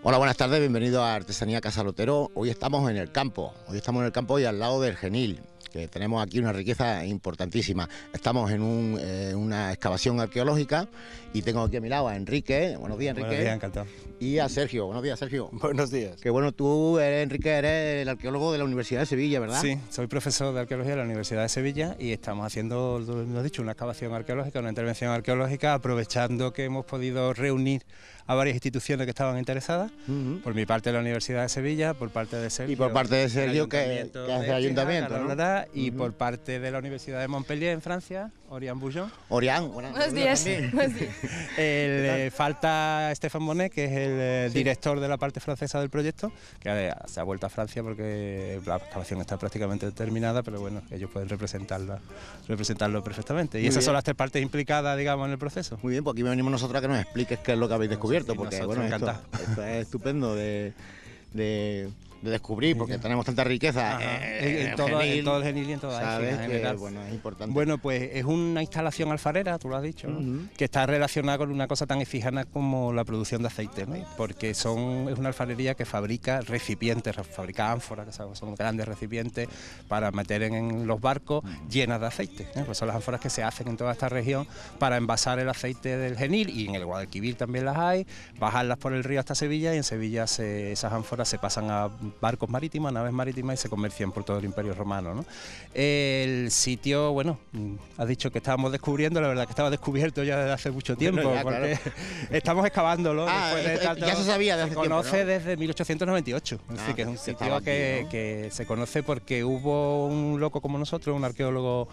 Hola, buenas tardes, bienvenido a Artesanía Casa Lotero. Hoy estamos en el campo, y al lado del Genil, que tenemos aquí una riqueza importantísima. Estamos en una excavación arqueológica y tengo aquí a mi lado a Enrique. Buenos días, Enrique. Buenos días, encantado. Y a Sergio. Buenos días, Sergio. Buenos días. Que bueno, tú, Enrique, eres el arqueólogo de la Universidad de Sevilla, ¿verdad? Sí, soy profesor de arqueología de la Universidad de Sevilla y estamos haciendo, lo he dicho, una excavación arqueológica, una intervención arqueológica, aprovechando que hemos podido reunir a varias instituciones que estaban interesadas, por mi parte de la Universidad de Sevilla, por parte de Sergio. Y por parte de Sergio, que hace el ayuntamiento, ¿no? Y por parte de la Universidad de Montpellier, en Francia, Orián Boujon. Orián, buenos días. Falta Stéphane Bonnet, que es el director de la parte francesa del proyecto, que se ha vuelto a Francia porque la excavación está prácticamente terminada, pero bueno, ellos pueden representarlo perfectamente. Y esas son las tres partes implicadas, digamos, en el proceso. Muy bien, pues aquí venimos nosotros a que nos expliques qué es lo que habéis descubierto, porque bueno, esto es estupendo de descubrir, porque tenemos tanta riqueza en todo el Genil y en toda Écija, en general. Bueno, es importante. Bueno, pues es una instalación alfarera, tú lo has dicho, ¿no? Que está relacionada con una cosa tan efígena como la producción de aceite, ¿no? Porque es una alfarería que fabrica recipientes, fabrica ánforas, que son grandes recipientes para meter en los barcos llenas de aceite, ¿eh? Pues son las ánforas que se hacen en toda esta región para envasar el aceite del Genil, y en el Guadalquivir también las hay, bajarlas por el río hasta Sevilla, y en Sevilla esas ánforas se pasan a barcos marítimos, naves marítimas, y se comercian por todo el Imperio Romano, ¿no? El sitio, bueno, has dicho que estábamos descubriendo, la verdad que estaba descubierto ya desde hace mucho tiempo, bueno, porque estamos excavándolo. Ya se sabía desde hace tiempo, ¿no? Se conoce desde 1898, así que es un sitio que se conoce porque hubo un loco como nosotros, un arqueólogo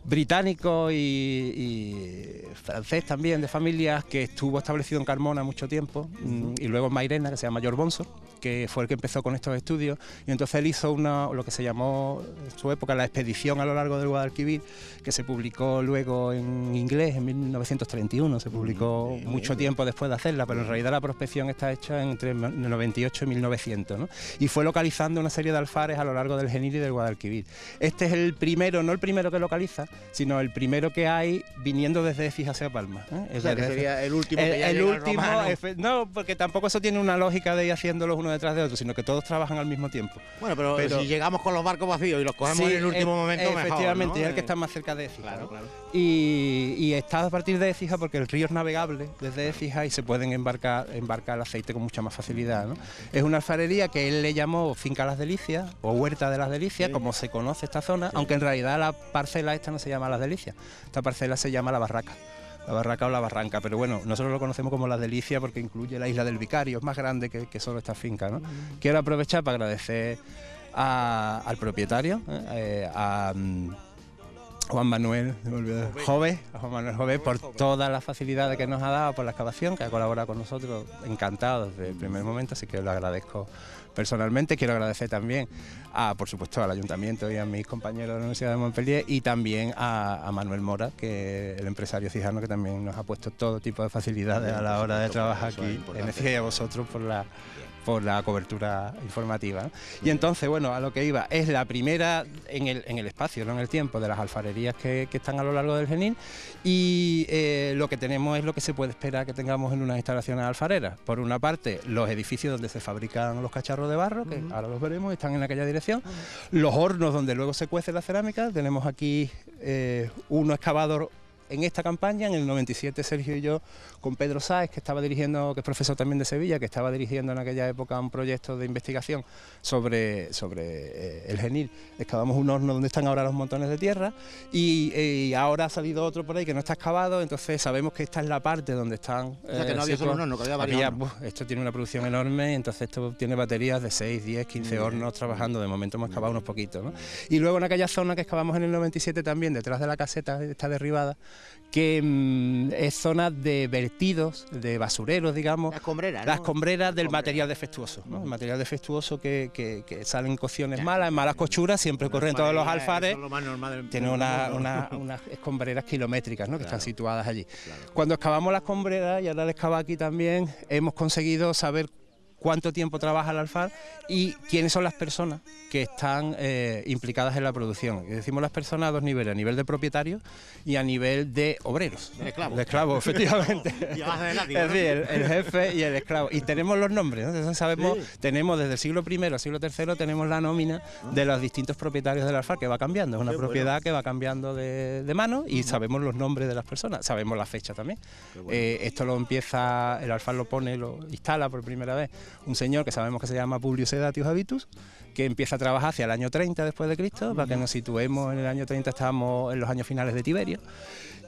británico y francés también, de familias, que estuvo establecido en Carmona mucho tiempo, y luego en Mairena, que se llama George Bonso, que fue el que empezó con estos estudios, y entonces él hizo lo que se llamó en su época la expedición a lo largo del Guadalquivir, que se publicó luego en inglés en 1931, se publicó mucho tiempo después de hacerla, pero en realidad la prospección está hecha entre el 98 y 1900, ¿no? Y fue localizando una serie de alfares a lo largo del Genil y del Guadalquivir. Este es el primero, no el primero que localiza, sino el primero que hay viniendo desde Écija hacia Palma, ¿eh? O sea, que sería el último que ya llega al romano. No, porque tampoco eso tiene una lógica de ir haciéndolos uno detrás de otro, sino que todos trabajan al mismo tiempo. Bueno, pero si llegamos con los barcos vacíos y los cogemos en el último momento, mejor, efectivamente, ¿no? Es el que está más cerca de Écija. Claro. Y está a partir de Écija porque el río es navegable desde Écija y se pueden embarcar el aceite con mucha más facilidad, ¿no? Es una alfarería que él le llamó Finca Las Delicias o Huerta de las Delicias, como se conoce esta zona, aunque en realidad la parcela esta no se llama Las Delicias, esta parcela se llama La Barraca o La Barranca, pero bueno, nosotros lo conocemos como Las Delicias porque incluye la isla del Vicario, es más grande que solo esta finca, ¿no? Quiero aprovechar para agradecer al propietario, a Juan Manuel Jove, por todas las facilidades que nos ha dado por la excavación, que ha colaborado con nosotros, encantado desde el primer momento, así que lo agradezco personalmente. Quiero agradecer también, por supuesto, al Ayuntamiento y a mis compañeros de la Universidad de Montpellier, y también a Manuel Mora, que es el empresario cijano, que también nos ha puesto todo tipo de facilidades a la hora de trabajar aquí en Écija, y a vosotros por la cobertura informativa, ¿no? Y entonces, bueno, a lo que iba, es la primera en el espacio, no en el tiempo, de las alfarerías que están a lo largo del Genil, y lo que tenemos es lo que se puede esperar que tengamos en unas instalaciones alfareras. Por una parte, los edificios donde se fabrican los cacharros de barro, que ahora los veremos, están en aquella dirección, los hornos donde luego se cuece la cerámica. Tenemos aquí uno excavador en esta campaña. En el 97 Sergio y yo, con Pedro Sáez, que estaba dirigiendo, que es profesor también de Sevilla, que estaba dirigiendo en aquella época un proyecto de investigación sobre el Genil, excavamos un horno donde están ahora los montones de tierra, y ahora ha salido otro por ahí que no está excavado, entonces sabemos que esta es la parte donde están... O sea, que no había solo un horno, que había varios hornos. Esto tiene una producción enorme, entonces esto tiene baterías de 6, 10, 15 hornos trabajando. De momento hemos excavado unos poquitos, ¿no? Y luego en aquella zona que excavamos en el 97 también, detrás de la caseta, está derribada, que es zona de vertidos, de basureros, digamos. Las escombreras, ¿no? Las escombreras del material defectuoso, ¿no? El material defectuoso que salen cocciones malas, en malas cochuras, siempre ocurre en todos los alfares. Tiene unas escombreras kilométricas, ¿no? Que están situadas allí. Claro. Cuando excavamos las escombreras, y ahora la excava aquí también, hemos conseguido saber cuánto tiempo trabaja el alfar y quiénes son las personas que están implicadas en la producción. Y decimos las personas a dos niveles, a nivel de propietarios y a nivel de obreros. De esclavos, efectivamente. Es decir, el jefe y el esclavo. Y tenemos los nombres, ¿no? Entonces sabemos, tenemos desde el siglo I al siglo III, tenemos la nómina de los distintos propietarios del alfar, que va cambiando. Es una propiedad que va cambiando de mano y sabemos los nombres de las personas, sabemos la fecha también. Esto lo empieza, el alfar lo instala por primera vez un señor que sabemos que se llama Publio Sedatius Habitus, que empieza a trabajar hacia el año 30 después de Cristo, para que nos situemos en el año 30, estábamos en los años finales de Tiberio,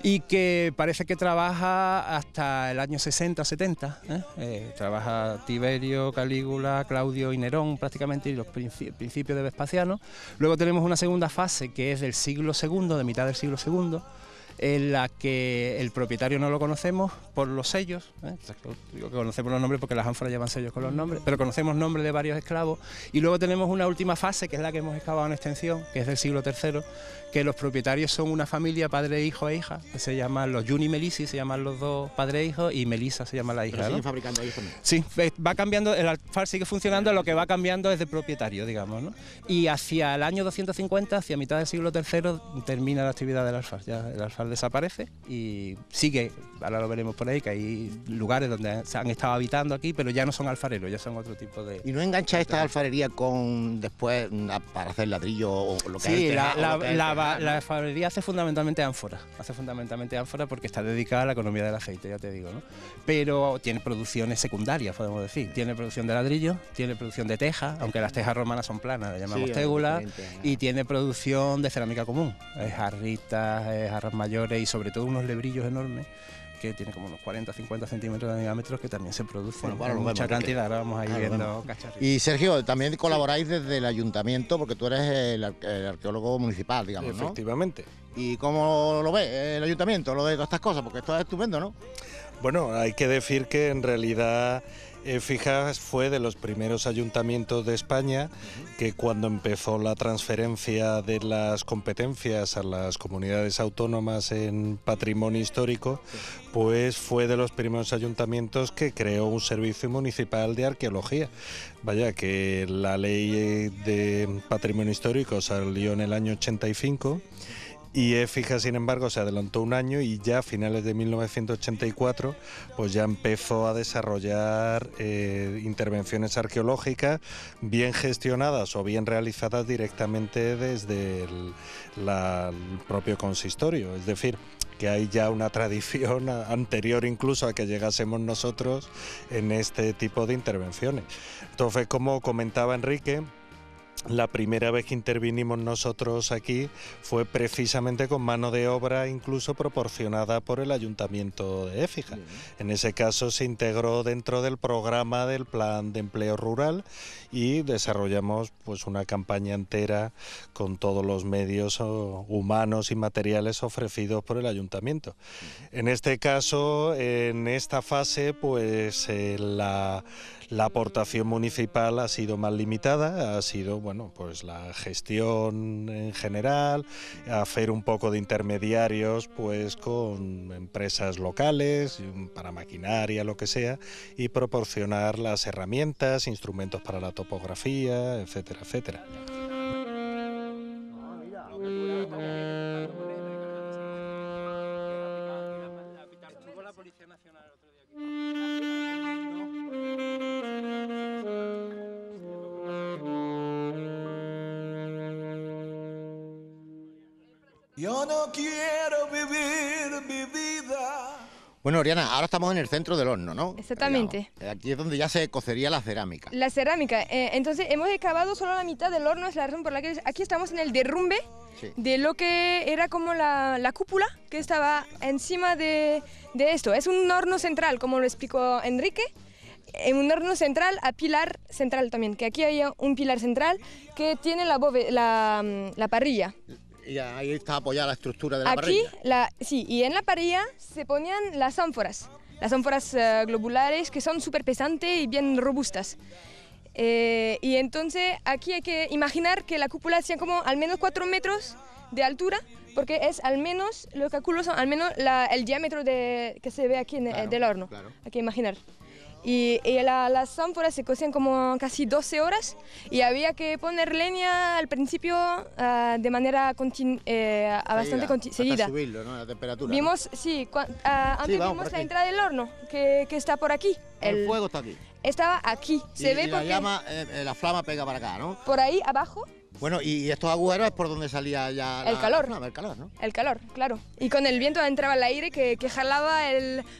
y que parece que trabaja hasta el año 60 o 70, trabaja Tiberio, Calígula, Claudio y Nerón prácticamente, y los principios de Vespasiano. Luego tenemos una segunda fase que es del siglo II, de mitad del siglo II, en la que el propietario no lo conocemos por los sellos, digo que conocemos los nombres porque las ánforas llevan sellos con los nombres, pero conocemos nombres de varios esclavos, y luego tenemos una última fase que es la que hemos excavado en extensión, que es del siglo III, que los propietarios son una familia, padre, hijo e hija, que se llaman los Juni Melissi, se llaman los dos padre e hijo, y Melisa se llama la hija. ¿Pero siguen fabricando ellos también? Sí, va cambiando, el alfar sigue funcionando, lo que va cambiando es de propietario, digamos, ¿no? Y hacia el año 250, hacia mitad del siglo III, termina la actividad del alfar. Ya el alfar desaparece y sigue, ahora lo veremos por ahí, que hay lugares donde se han estado habitando aquí, pero ya no son alfareros, ya son otro tipo de... ¿Y no engancha esta alfarería con después para hacer ladrillo o lo que sí, la alfarería hace fundamentalmente ánforas, porque está dedicada a la economía del aceite, ya te digo, ¿no? Pero tiene producciones secundarias, podemos decir. Tiene producción de ladrillo, tiene producción de teja, aunque las tejas romanas son planas, las llamamos tégulas, y tiene producción de cerámica común, jarritas, jarras mayores y sobre todo unos lebrillos enormes que tiene como unos 40-50 centímetros de diámetro, que también se producen en mucha cantidad. Ahora vamos a ir viendo cacharritos. Y Sergio, también colaboráis desde el ayuntamiento, porque tú eres el arqueólogo municipal, digamos, ¿no? Efectivamente. ¿Y cómo lo ve el ayuntamiento, lo de todas estas cosas? Porque esto es estupendo, ¿no? Bueno, hay que decir que en realidad Écija fue de los primeros ayuntamientos de España que cuando empezó la transferencia de las competencias a las comunidades autónomas en patrimonio histórico, pues fue de los primeros ayuntamientos que creó un servicio municipal de arqueología. Vaya, que la ley de patrimonio histórico salió en el año 85. Y Écija, sin embargo, se adelantó un año y ya a finales de 1984 pues ya empezó a desarrollar intervenciones arqueológicas bien gestionadas o bien realizadas directamente desde el propio consistorio. Es decir, que hay ya una tradición anterior incluso a que llegásemos nosotros en este tipo de intervenciones. Entonces, como comentaba Enrique, la primera vez que intervinimos nosotros aquí fue precisamente con mano de obra incluso proporcionada por el Ayuntamiento de Écija. En ese caso se integró dentro del programa del Plan de Empleo Rural y desarrollamos pues una campaña entera con todos los medios humanos y materiales ofrecidos por el Ayuntamiento. En este caso, en esta fase, pues la aportación municipal ha sido más limitada, ha sido, bueno, pues la gestión en general, hacer un poco de intermediarios pues con empresas locales, para maquinaria, lo que sea, y proporcionar las herramientas, instrumentos para la topografía, etcétera, etcétera. Yo no quiero vivir mi vida. Bueno, Oriana, ahora estamos en el centro del horno, ¿no? Exactamente. Aquí es donde ya se cocería la cerámica. La cerámica. Entonces hemos excavado solo la mitad del horno, es la razón por la que aquí estamos en el derrumbe de lo que era como la cúpula que estaba encima de esto. Es un horno central, como lo explicó Enrique. En un horno central a pilar central también, que aquí hay un pilar central que tiene la parrilla. Y ahí está apoyada la estructura de la parrilla. Sí, y en la parrilla se ponían las ánforas globulares que son súper pesantes y bien robustas. Y entonces aquí hay que imaginar que la cúpula sea como al menos 4 metros de altura, porque es al menos, los cálculos son al menos el diámetro que se ve aquí del horno, hay que imaginar. y las ánforas se cocían como casi 12 horas y había que poner leña al principio de manera bastante seguida. Hasta subirlo, ¿no? La temperatura. Vimos, ¿no? sí, antes vimos la entrada del horno, que está por aquí. El fuego está aquí. Estaba aquí, se ve la porque llama, la flama pega para acá, ¿no? por ahí abajo. Bueno, y estos agujeros es por donde salía ya El calor. la flama, el calor, ¿no? El calor, claro. Y con el viento entraba el aire que jalaba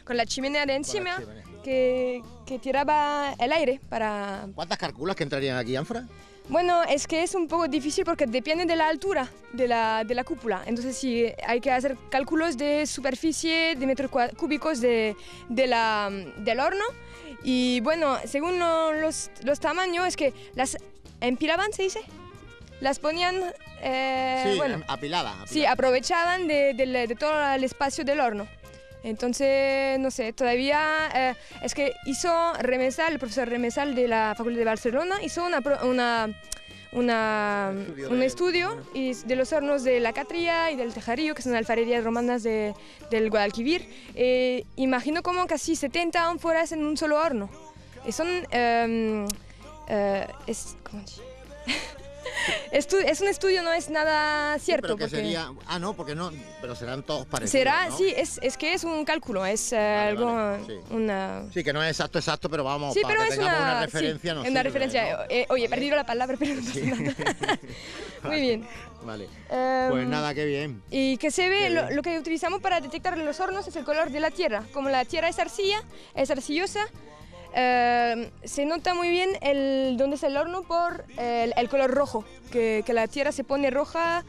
con la chimenea de encima, que tiraba el aire para... ¿Cuántas calculas que entrarían aquí, ánfora? Bueno, es que es un poco difícil porque depende de la altura de la cúpula. Entonces sí, hay que hacer cálculos de superficie, de metros cúbicos del horno. Y bueno, según los tamaños, es que las empilaban, ¿se dice? Las ponían... sí, bueno, apiladas. Sí, aprovechaban de todo el espacio del horno. Entonces, no sé, todavía es que hizo Remesal, el profesor Remesal de la Facultad de Barcelona, hizo un estudio de los hornos de la Catria y del Tejarillo, que son alfarerías romanas del Guadalquivir. Imagino como casi 70 ánforas en un solo horno. Y son... ¿cómo se dice? Es un estudio, no es nada cierto. Sí, pero que porque sería... Ah, no, porque no, pero serán todos parecidos, será, ¿no? sí, es que es un cálculo, es algo, sí. una... Sí, que no es exacto, pero vamos, Sí, para pero que es tengamos una referencia, sí, nos una sirve, referencia. ¿no? Oye, he perdido la palabra, pero no pasa nada. Muy bien. Vale, pues nada, qué bien. Y que se ve, Qué bien. lo que utilizamos para detectar los hornos es el color de la tierra. Como la tierra es arcilla, es arcillosa, se nota muy bien dónde es el horno por el color rojo, que la tierra se pone roja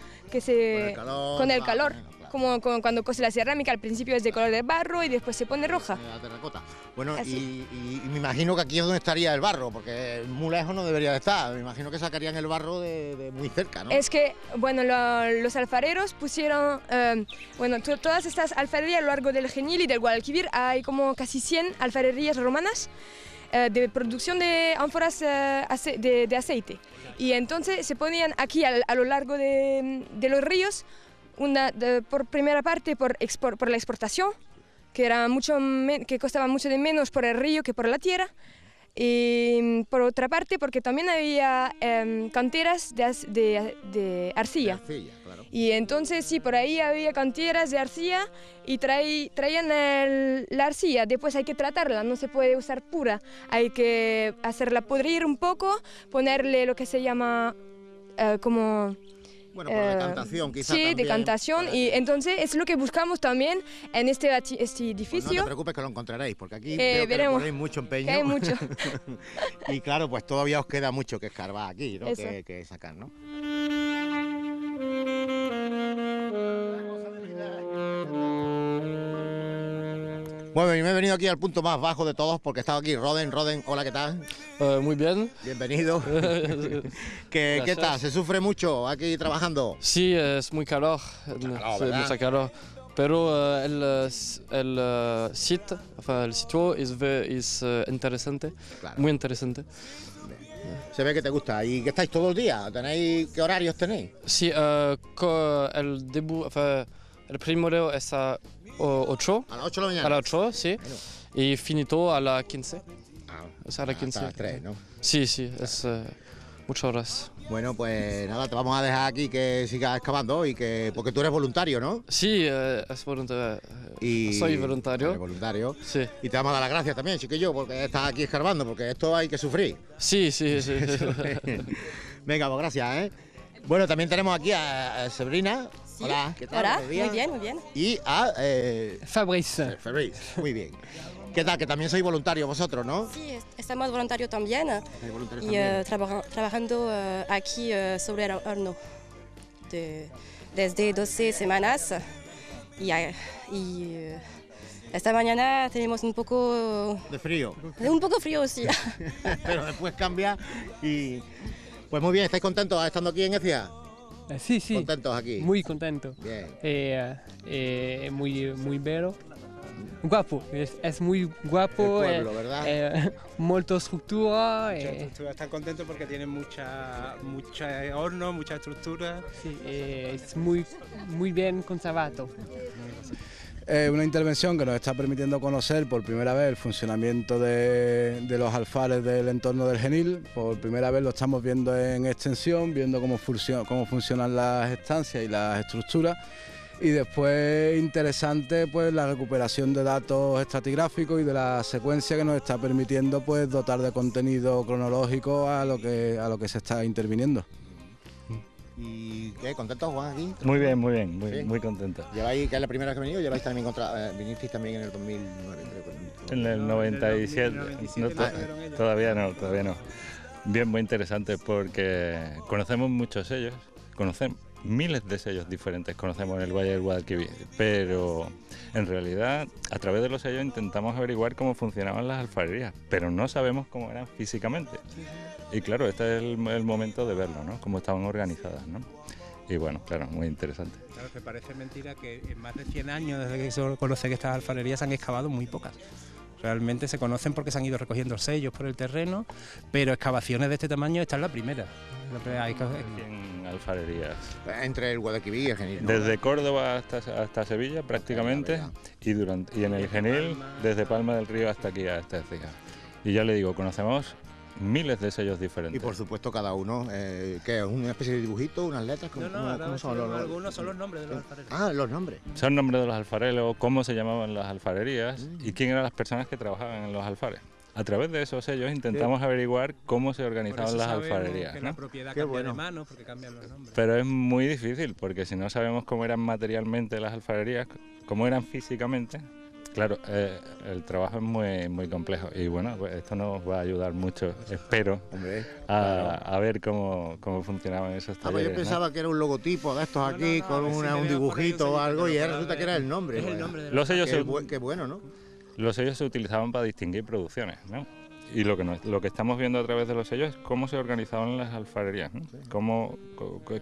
con el calor. Claro. Como cuando cose la cerámica, al principio es de color de barro y después se pone roja. La terracota. Bueno, Así. y me imagino que aquí es donde estaría el barro, porque muy lejos no debería de estar. Me imagino que sacarían el barro de muy cerca, ¿no? Es que, bueno, los alfareros pusieron, todas estas alfarerías a lo largo del Genil y del Guadalquivir, hay como casi 100 alfarerías romanas de producción de ánforas de aceite. Y entonces se ponían aquí a lo largo de los ríos, por primera parte por la exportación, que costaba mucho de menos por el río que por la tierra, y por otra parte porque también había canteras de arcilla. Claro. Y entonces sí, por ahí había canteras de arcilla y traían la arcilla. Después hay que tratarla, no se puede usar pura. Hay que hacerla pudrir un poco, ponerle lo que se llama como... Bueno, por decantación quizás. Sí, decantación. Y entonces es lo que buscamos también en este edificio. Pues no te preocupes que lo encontraréis, porque aquí veo que le ponéis mucho empeño. Que hay mucho. Y claro, pues todavía os queda mucho que escarbar aquí, ¿no? Que sacar, ¿no? Bueno, y me he venido aquí al punto más bajo de todos porque estaba aquí Roden, hola, ¿qué tal? Muy bien. Bienvenido. ¿Qué tal? ¿Se sufre mucho aquí trabajando? Sí, es muy calor, mucha calor. Pero el sitio es interesante, Claro. muy interesante. Se ve que te gusta. ¿Y qué estáis todo el día? ¿Qué horarios tenéis? Sí, el primero es a 8. A las 8 de la mañana. A las 8, sí. Bueno. Y finito a las 15. Ah, O sea, a las 15. hasta las 3, ¿no? Sí, es muchas horas. Bueno, pues nada, te vamos a dejar aquí que sigas excavando porque tú eres voluntario, ¿no? Sí, es voluntario. Y Soy voluntario. Eres voluntario. Sí. Y te vamos a dar las gracias también, chiquillo, porque estás aquí escarbando, porque esto hay que sufrir. Sí. Venga, pues gracias, ¿eh? Bueno, también tenemos aquí a Sabrina. Sí. Hola, ¿qué tal? Hola, Buenos días. muy bien, muy bien. Y a Fabrice. Fabrice, muy bien. ¿Qué tal? Que también sois voluntarios vosotros, ¿no? Sí, estamos voluntarios también Sois voluntarios y también. trabajando aquí sobre el horno desde 12 semanas y esta mañana tenemos un poco De frío, sí. Pero después cambia y... Pues muy bien, ¿estáis contentos estando aquí en Écija? Sí, sí. Contentos aquí. Muy contento. Bien. Muy bello. Guapo, es muy guapo. El pueblo, ¿verdad? Molto estructura. Están contentos porque tienen mucha horno, mucha estructura. Sí, es muy bien conservado. Una intervención que nos está permitiendo conocer por primera vez el funcionamiento de los alfares del entorno del Genil. Por primera vez lo estamos viendo en extensión, viendo cómo funcionan las estancias y las estructuras. Y después interesante pues la recuperación de datos estratigráficos y de la secuencia que nos está permitiendo pues dotar de contenido cronológico a lo que se está interviniendo. ¿Y qué? ¿Contentos, Juan, aquí? Muy bien, ¿Sí? muy contento. ¿Lleváis, que es la primera vez que venís, o lleváis también vinisteis también en el 2009? En el 97, todavía no. Bien, muy interesante porque conocemos muchos sellos, conocemos miles de sellos diferentes, conocemos en el Valle del Guadalquivir, pero en realidad a través de los sellos intentamos averiguar cómo funcionaban las alfarerías, pero no sabemos cómo eran físicamente. Y claro, este es el momento de verlo, ¿no? Cómo estaban organizadas, ¿no? Y bueno, claro, muy interesante. Claro, que parece mentira que en más de 100 años desde que se conoce que estas alfarerías se han excavado muy pocas. Realmente se conocen porque se han ido recogiendo sellos por el terreno, pero excavaciones de este tamaño esta es la primera. Hay 100 alfarerías. Entre el Guadalquivir y el Genil, ¿no? Desde Córdoba hasta Sevilla prácticamente, y en el Genil desde Palma del Río hasta aquí, hasta Écija. Y ya le digo, conocemos miles de sellos diferentes. Y por supuesto cada uno, ¿qué es? ¿Una especie de dibujito, unas letras? ¿Cómo son algunos son los nombres de los alfareros. Ah, los nombres. Son nombres de los alfareros, cómo se llamaban las alfarerías y quién eran las personas que trabajaban en los alfares. A través de esos sellos intentamos averiguar cómo se organizaban las alfarerías, ¿no? La propiedad cambia de mano porque cambian los nombres. Pero es muy difícil porque si no sabemos cómo eran materialmente las alfarerías, cómo eran físicamente, claro, el trabajo es muy complejo y bueno, pues esto nos va a ayudar mucho, espero, a ver cómo funcionaban esos talleres. Yo pensaba que era un logotipo de estos aquí, con un dibujito o algo, y resulta que era el nombre. Es el nombre de los sellos. Qué bueno, ¿no? Los sellos se utilizaban para distinguir producciones, ¿no? Y lo que estamos viendo a través de los sellos es cómo se organizaban las alfarerías, ¿no?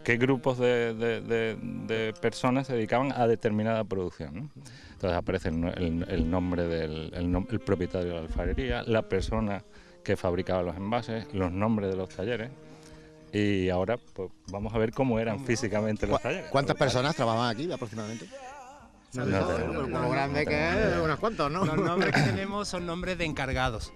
Qué grupos de personas se dedicaban a determinada producción, ¿no? Entonces aparece el nombre el propietario de la alfarería, la persona que fabricaba los envases, los nombres de los talleres. Y ahora pues, vamos a ver cómo eran físicamente los talleres. ¿Cuántas personas trabajaban aquí aproximadamente? No, lo grande que es, unas cuantas, ¿no? Los nombres que tenemos son nombres de encargados.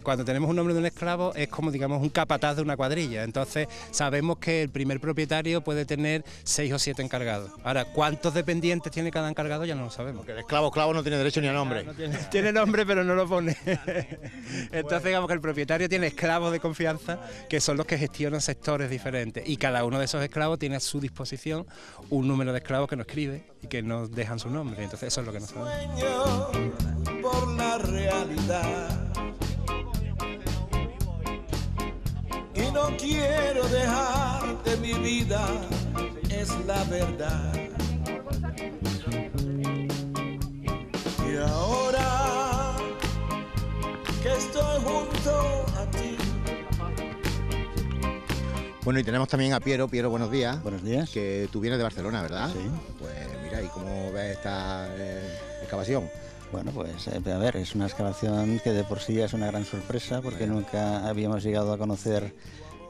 Cuando tenemos un nombre de un esclavo es como, digamos, un capataz de una cuadrilla. Entonces sabemos que el primer propietario puede tener 6 o 7 encargados. Ahora, ¿cuántos dependientes tiene cada encargado? Ya no lo sabemos. Porque el esclavo no tiene derecho ni a nombre. No tiene nombre, pero no lo pone. Entonces digamos que el propietario tiene esclavos de confianza, que son los que gestionan sectores diferentes. Y cada uno de esos esclavos tiene a su disposición un número de esclavos que no escribe y que nos dejan su nombre. Entonces eso es lo que nos sabemos. Por la realidad. Y no quiero dejarte, mi vida es la verdad. Y ahora que estoy junto a ti. Bueno, y tenemos también a Piero. Piero, buenos días. Buenos días. Que tú vienes de Barcelona, ¿verdad? Sí. Pues mira, ¿y cómo ves esta excavación? Bueno, pues a ver, es una excavación que de por sí es una gran sorpresa porque nunca habíamos llegado a conocer,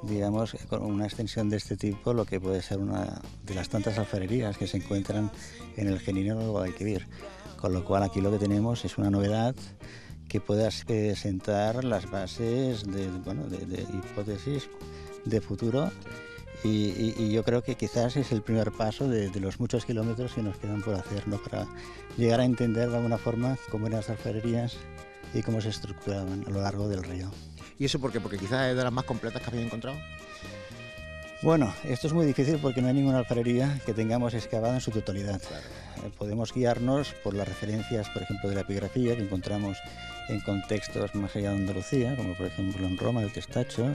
digamos, con una extensión de este tipo, lo que puede ser una de las tantas alfarerías que se encuentran en el Genil o el Guadalquivir. Con lo cual aquí lo que tenemos es una novedad que pueda sentar las bases de hipótesis de futuro. Y yo creo que quizás es el primer paso de los muchos kilómetros que nos quedan por hacer, ¿no? Para llegar a entender de alguna forma cómo eran las alfarerías y cómo se estructuraban a lo largo del río. ¿Y eso por qué? ¿Porque quizás es de las más completas que habéis encontrado? Bueno, esto es muy difícil porque no hay ninguna alfarería que tengamos excavada en su totalidad. Claro. Podemos guiarnos por las referencias, por ejemplo, de la epigrafía que encontramos en contextos más allá de Andalucía, como por ejemplo en Roma, el Testacho,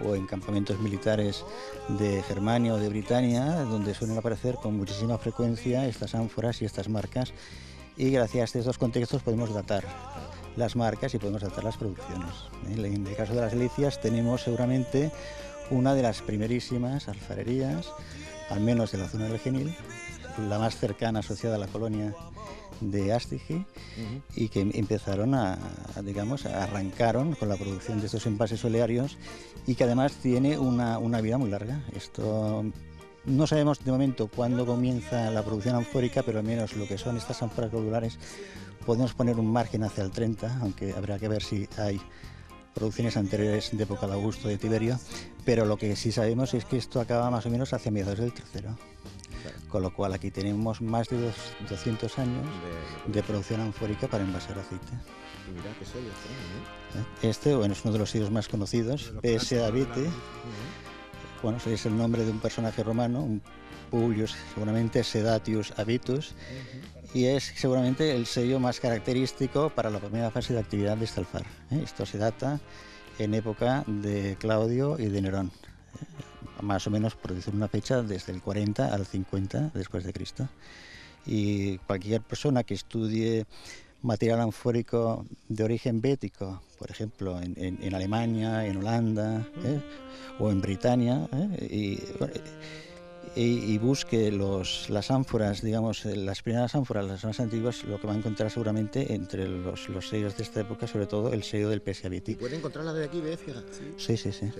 o en campamentos militares de Germania o de Britania, donde suelen aparecer con muchísima frecuencia estas ánforas y estas marcas, y gracias a estos dos contextos podemos datar las marcas y podemos datar las producciones. En el caso de las delicias tenemos seguramente una de las primerísimas alfarerías, al menos de la zona del Genil, la más cercana asociada a la colonia de Astigi, y que empezaron arrancaron con la producción de estos envases olearios y que además tiene una vida muy larga. Esto No sabemos de momento cuándo comienza la producción anfórica, pero al menos lo que son estas ánforas globulares podemos poner un margen hacia el 30, aunque habrá que ver si hay producciones anteriores de época de Augusto, de Tiberio, pero lo que sí sabemos es que esto acaba más o menos hacia mediados del tercero. Con lo cual aquí tenemos más de 200 años de producción anfórica para envasar aceite. Y mira qué sello está, ¿eh? Este, bueno, es uno de los sellos más conocidos, PS Abite. Bueno, es el nombre de un personaje romano, un Publius, seguramente Sedatius Abitus, y es seguramente el sello más característico para la primera fase de actividad de este alfar. Esto se data en época de Claudio y de Nerón, más o menos, por decir una fecha, desde el 40 al 50 después de Cristo. Y cualquier persona que estudie material anfórico de origen bético, por ejemplo, en Alemania, en Holanda, o en Britania, y busque las ánforas, digamos, las primeras ánforas, las más antiguas, lo que va a encontrar seguramente entre los sellos de esta época, sobre todo el sello del PS Abiti. ¿Puede encontrarla de aquí, de Écija? Sí, sí, sí.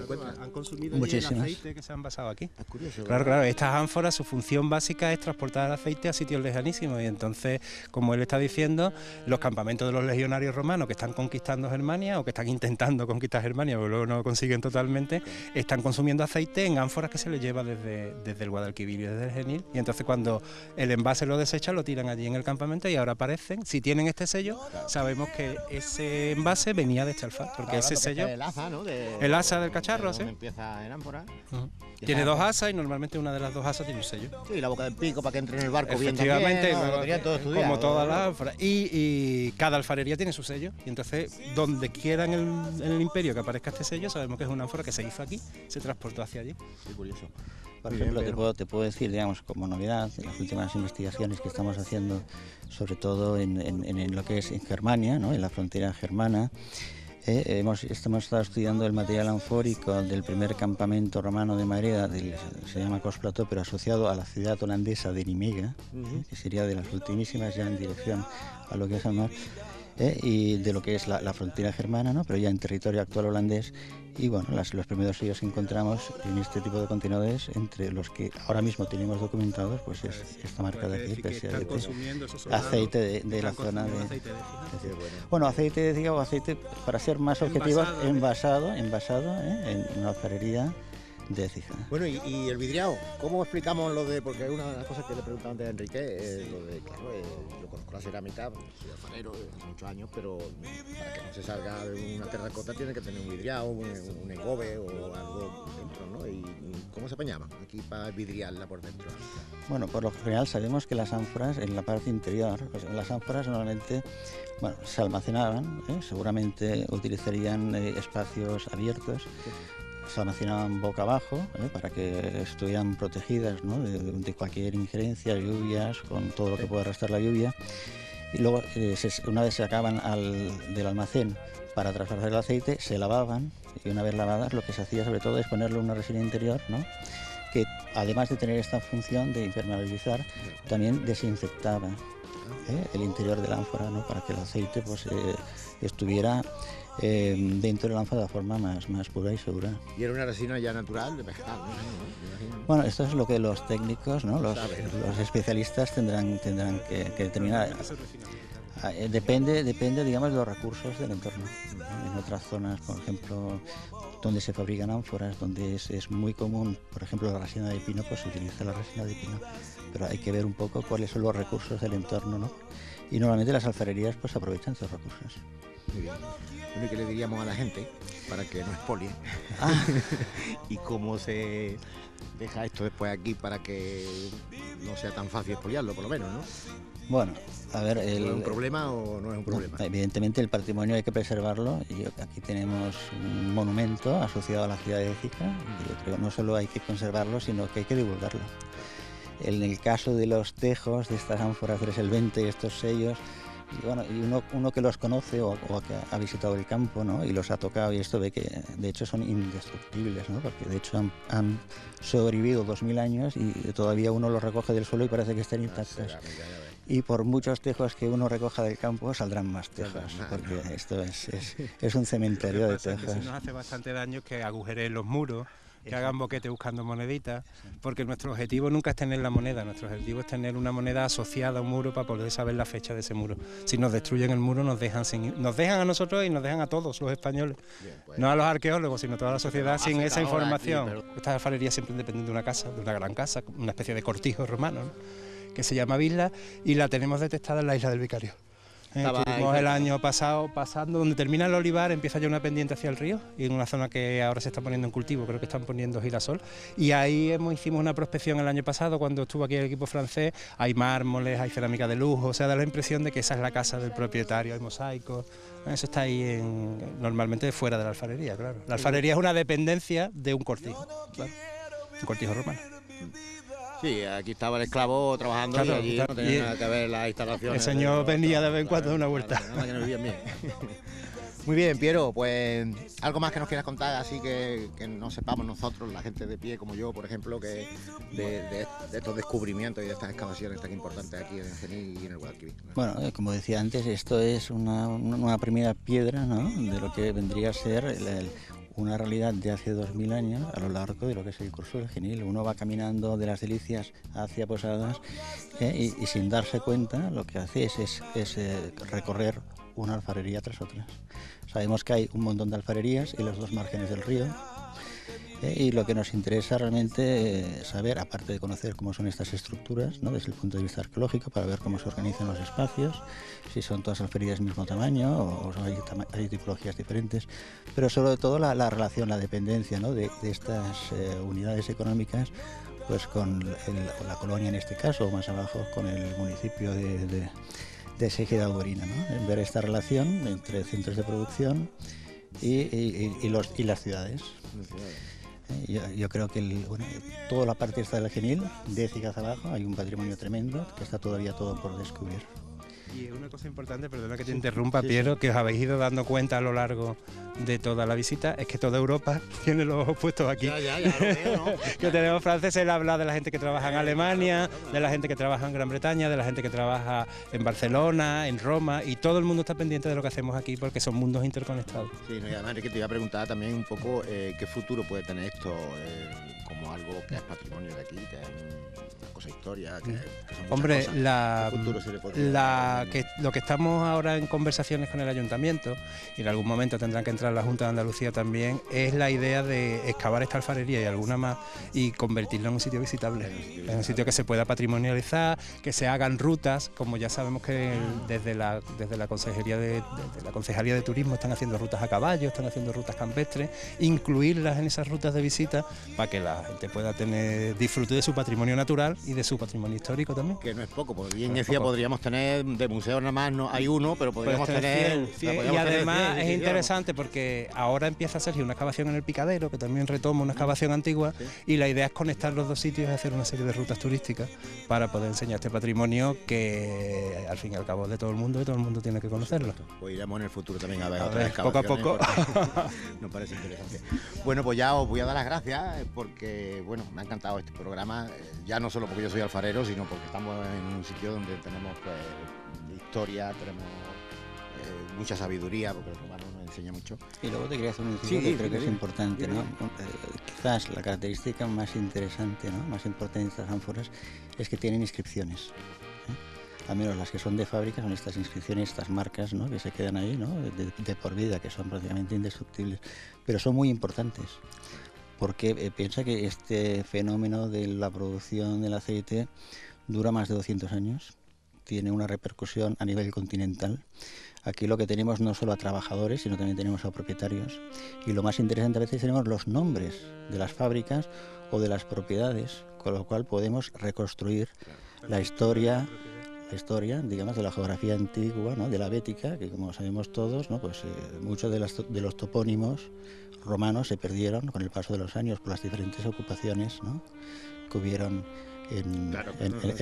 Han consumido muchísimas. El aceite que se han basado aquí. Es curioso. Claro, estas ánforas, su función básica es transportar el aceite a sitios lejanísimos, y entonces, como él está diciendo, los campamentos de los legionarios romanos que están conquistando Germania, o que están intentando conquistar Germania, pero luego no lo consiguen totalmente, están consumiendo aceite en ánforas que se les lleva desde el Guadalquivir y desde el Genil, y entonces cuando el envase lo desechan, lo tiran allí en el campamento, y ahora aparecen, si tienen este sello, sabemos que ese envase venía de este alfar, porque ese sello, el asa, ¿no? El asa del cacharro, sí. Empieza en ánfora. Tiene dos asas, y normalmente una de las dos asas tiene un sello. Sí, la boca del pico para que entre en el barco bien efectivamente, también, ¿no? Lo tenían todo estudiado, como todas las ánforas. Y cada alfarería tiene su sello, y entonces donde quiera en el imperio que aparezca este sello, sabemos que es una ánfora que se hizo aquí, se transportó hacia allí. Qué curioso. Por ejemplo, te puedo decir, digamos, como novedad, en las últimas investigaciones que estamos haciendo, sobre todo en lo que es en Germania, ¿no? En la frontera germana, hemos estado estudiando el material anfórico del primer campamento romano de Magreda, se llama Cosplató, pero asociado a la ciudad holandesa de Nimega, que sería de las ultimísimas ya en dirección a lo que es el mar, y de lo que es la frontera germana, ¿no? Pero ya en territorio actual holandés. Y bueno, los primeros sellos que encontramos en este tipo de contenedores, entre los que ahora mismo tenemos documentados, pues es esta marca de aquí, aceite de la zona de... Bueno, aceite de Écija, o aceite, para ser más objetivos, envasado en una alfarería de Écija. Bueno, y el vidriado, ¿cómo explicamos lo de...? Porque una de las cosas que le preguntaba antes a Enrique, lo de, claro, yo conozco la cerámica, soy alfarero hace muchos años, pero para que no se salga de una terracota tiene que tener un vidriado, un engobe o algo dentro, ¿no? ¿Y cómo se apañaban aquí para vidriarla por dentro? Bueno, por lo general sabemos que las ánforas en la parte interior, las ánforas normalmente, bueno, se almacenaban, seguramente utilizarían espacios abiertos. Se almacenaban boca abajo, para que estuvieran protegidas, ¿no? de cualquier injerencia, lluvias, con todo lo que pueda arrastrar la lluvia. Y luego, una vez se sacaban del almacén para trasladar el aceite, se lavaban, y una vez lavadas lo que se hacía sobre todo es ponerle una resina interior, ¿no? Que además de tener esta función de impermeabilizar, también desinfectaba el interior de la ánfora, ¿no? Para que el aceite pues, estuviera dentro de la ánfora de forma más pura y segura. Y era una resina ya natural de vegetal, ¿no? Bueno, esto es lo que los técnicos, ¿no? los especialistas tendrán que determinar. Depende, digamos, de los recursos del entorno. En otras zonas, por ejemplo, donde se fabrican ánforas, donde es muy común, por ejemplo, la resina de pino, pues se utiliza la resina de pino. Pero hay que ver un poco cuáles son los recursos del entorno, ¿no? Y normalmente las alfarerías pues aprovechan estos recursos. Muy bien. Bueno, ¿y qué le diríamos a la gente para que no expolie? ¿Y cómo se deja esto después aquí para que no sea tan fácil expoliarlo, por lo menos, no? Bueno, a ver... ¿Es un problema o no es un problema? No, evidentemente el patrimonio hay que preservarlo, y aquí tenemos un monumento asociado a la ciudad de Écija, y yo creo que no solo hay que conservarlo, sino que hay que divulgarlo. En el caso de los tejos, de estas ánforas del Solvente y estos sellos, y bueno, uno que los conoce o que ha visitado el campo, ¿no? Y los ha tocado, y esto ve que de hecho son indestructibles, ¿no? Porque de hecho han sobrevivido 2000 años y todavía uno los recoge del suelo y parece que están intactos. Y por muchos tejos que uno recoja del campo saldrán más tejos, porque esto es un cementerio de tejos. Nos hace bastante daño que agujeren los muros que hagan boquete buscando moneditas, porque nuestro objetivo nunca es tener la moneda, nuestro objetivo es tener una moneda asociada a un muro para poder saber la fecha de ese muro. Si nos destruyen el muro nos dejan a nosotros y nos dejan a todos los españoles, no a los arqueólogos, sino a toda la sociedad sin esa información. Estas alfarerías siempre dependen de una casa, de una gran casa, una especie de cortijo romano, ¿no?, que se llama Villa, y la tenemos detectada en la isla del Vicario. Estuvimos el año pasado pasando, donde termina el olivar, empieza ya una pendiente hacia el río, y en una zona que ahora se está poniendo en cultivo, creo que están poniendo girasol, y ahí hicimos una prospección el año pasado, cuando estuvo aquí el equipo francés. Hay mármoles, hay cerámica de lujo, o sea, da la impresión de que esa es la casa del propietario, hay mosaicos, eso está ahí normalmente fuera de la alfarería, claro. La alfarería es una dependencia de un cortijo, claro, un cortijo romano. Sí, aquí estaba el esclavo trabajando, claro, y allí no tenía nada que ver las instalaciones. El señor venía de vez en cuando de una vuelta. Nada que no vivían bien. Muy bien, Piero, pues algo más que nos quieras contar, así que no sepamos nosotros, la gente de pie como yo, por ejemplo, que de estos descubrimientos y de estas excavaciones tan importantes aquí en el Genil y en el Guadalquivir. Bueno, como decía antes, esto es una primera piedra, ¿no?, de lo que vendría a ser una realidad de hace 2000 años a lo largo de lo que es el curso del Genil. Uno va caminando de las Delicias hacia Posadas y sin darse cuenta lo que hace es recorrer una alfarería tras otra. Sabemos que hay un montón de alfarerías en los dos márgenes del río, y lo que nos interesa realmente saber, aparte de conocer cómo son estas estructuras, ¿no?, desde el punto de vista arqueológico, para ver cómo se organizan los espacios, si son todas alfarerías del mismo tamaño o hay tipologías diferentes, pero sobre todo la relación, la dependencia, ¿no?, de estas unidades económicas, pues con la colonia en este caso, o más abajo con el municipio de Ségeda Alborina, ¿no?, ver esta relación entre centros de producción y las ciudades. Yo creo que toda la parte esta del Genil, de Écija hacia abajo, hay un patrimonio tremendo que está todavía todo por descubrir. Y una cosa importante, perdona que te interrumpa, Piero, que os habéis ido dando cuenta a lo largo de toda la visita, es que toda Europa tiene los ojos puestos aquí. Ya lo veo, ¿no? Que tenemos franceses, él habla de la gente que trabaja en Alemania, de la gente que trabaja en Gran Bretaña, de la gente que trabaja en Barcelona, en Roma, y todo el mundo está pendiente de lo que hacemos aquí porque son mundos interconectados. Sí, no, y además, Enrique, te iba a preguntar también un poco qué futuro puede tener esto como algo que es patrimonio de aquí, que es una cosa historia, que son hombre, cosas. Lo que estamos ahora en conversaciones con el ayuntamiento, y en algún momento tendrán que entrar la Junta de Andalucía también, es la idea de excavar esta alfarería y alguna más y convertirla en un sitio visitable, en un sitio que se pueda patrimonializar, que se hagan rutas, como ya sabemos que desde la Concejalía de Turismo están haciendo rutas a caballo, están haciendo rutas campestres, incluirlas en esas rutas de visita para que la gente pueda disfrute de su patrimonio natural y de su patrimonio histórico también. Que no es poco, porque bien decía, podríamos tener de museos nada más, no hay uno, pero podríamos tener 100. Y además es interesante porque ahora empieza Sergio una excavación en el Picadero, que también retoma una excavación antigua, y la idea es conectar los dos sitios y hacer una serie de rutas turísticas para poder enseñar este patrimonio que al fin y al cabo es de todo el mundo y todo el mundo tiene que conocerlo. Pues iremos en el futuro también a ver otras excavaciones. Poco a poco. Nos parece interesante. Bueno, pues ya os voy a dar las gracias porque, bueno, me ha encantado este programa, ya no solo porque yo soy alfarero, sino porque estamos en un sitio donde tenemos pues historia, tenemos mucha sabiduría, porque los romanos nos enseñan mucho. Y luego te quería hacer un inciso que creo que es importante, ¿no? Quizás la característica más interesante, ¿no?, más importante de estas ánforas es que tienen inscripciones. Al menos las que son de fábrica son estas inscripciones, estas marcas, ¿no?, que se quedan ahí, ¿no?, de por vida, que son prácticamente indestructibles, pero son muy importantes. Porque piensa que este fenómeno de la producción del aceite dura más de 200 años, tiene una repercusión a nivel continental. Aquí lo que tenemos no solo a trabajadores, sino también tenemos a propietarios. Y lo más interesante, a veces tenemos los nombres de las fábricas o de las propiedades, con lo cual podemos reconstruir la historia, digamos, de la geografía antigua, ¿no?, de la Bética, que como sabemos todos, ¿no?, pues muchos de los topónimos romanos se perdieron con el paso de los años por las diferentes ocupaciones, ¿no?, que hubieron en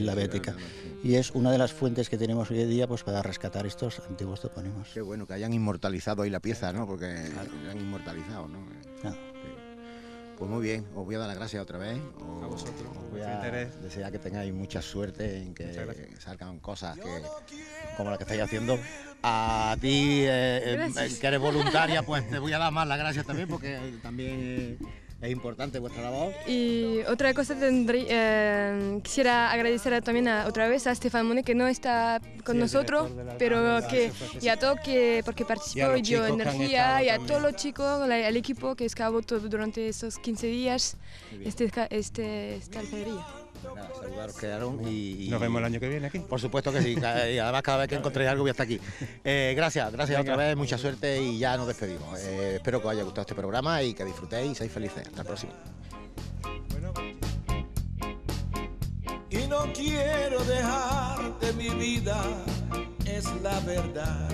la Bética. Y es una de las fuentes que tenemos hoy en día pues para rescatar estos antiguos topónimos. Qué bueno que hayan inmortalizado ahí la pieza, ¿no?, porque la han inmortalizado, ¿no? Claro. Pues muy bien, os voy a dar las gracias otra vez. A vosotros. Os voy a desear que tengáis mucha suerte en que salgan cosas como las que estáis haciendo. A ti, que eres voluntaria, pues te voy a dar más las gracias también, porque también Es importante vuestra labor. Y otra cosa quisiera agradecer también otra vez a Stefan Monet, que no está con nosotros, pero y a todo porque participó y dio energía, y a todos los chicos, al equipo que excavó todo durante esos 15 días esta alfarería. Nada, saludaros, quedaron y nos vemos el año que viene aquí. Por supuesto que sí, y además cada vez que encontréis algo voy a estar aquí. Gracias otra vez, mucha suerte y ya nos despedimos. Espero que os haya gustado este programa y que disfrutéis y seáis felices. Hasta el próximo. Y no quiero dejar de mi vida, es la verdad.